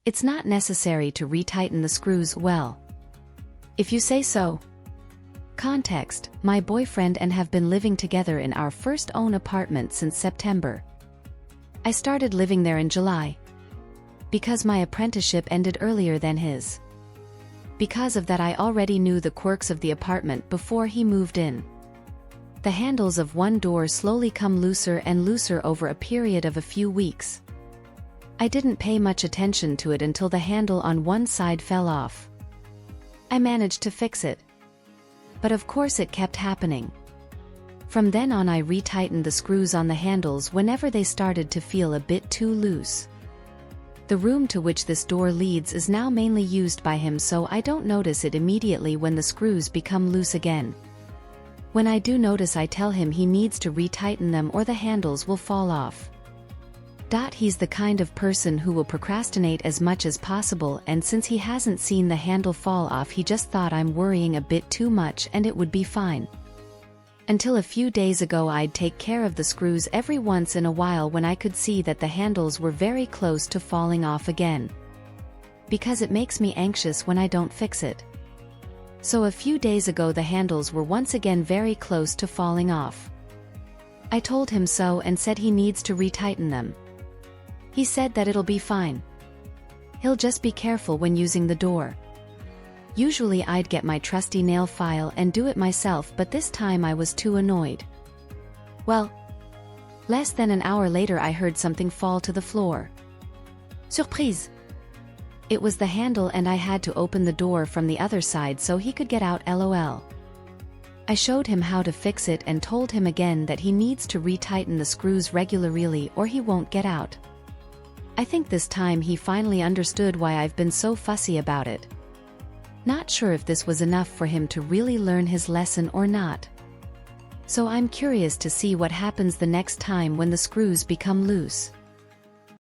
It's not necessary to retighten the screws well. If you say so. Context: my boyfriend and have been living together in our first own apartment since September. I started living there in July. Because my apprenticeship ended earlier than his. Because of that, I already knew the quirks of the apartment before he moved in. The handles of one door slowly come looser and looser over a period of a few weeks. I didn't pay much attention to it until the handle on one side fell off. I managed to fix it. But of course it kept happening. From then on I retightened the screws on the handles whenever they started to feel a bit too loose. The room to which this door leads is now mainly used by him, so I don't notice it immediately when the screws become loose again. When I do notice, I tell him he needs to retighten them or the handles will fall off. He's the kind of person who will procrastinate as much as possible, and since he hasn't seen the handle fall off, he just thought I'm worrying a bit too much and it would be fine. Until a few days ago I'd take care of the screws every once in a while when I could see that the handles were very close to falling off again. Because it makes me anxious when I don't fix it. So a few days ago the handles were once again very close to falling off. I told him so and said he needs to retighten them. He said that it'll be fine. He'll just be careful when using the door. Usually I'd get my trusty nail file and do it myself, but this time I was too annoyed. Well, less than an hour later I heard something fall to the floor. Surprise! It was the handle and I had to open the door from the other side so he could get out, lol. I showed him how to fix it and told him again that he needs to retighten the screws regularly or he won't get out. I think this time he finally understood why I've been so fussy about it. Not sure if this was enough for him to really learn his lesson or not. So I'm curious to see what happens the next time when the screws become loose.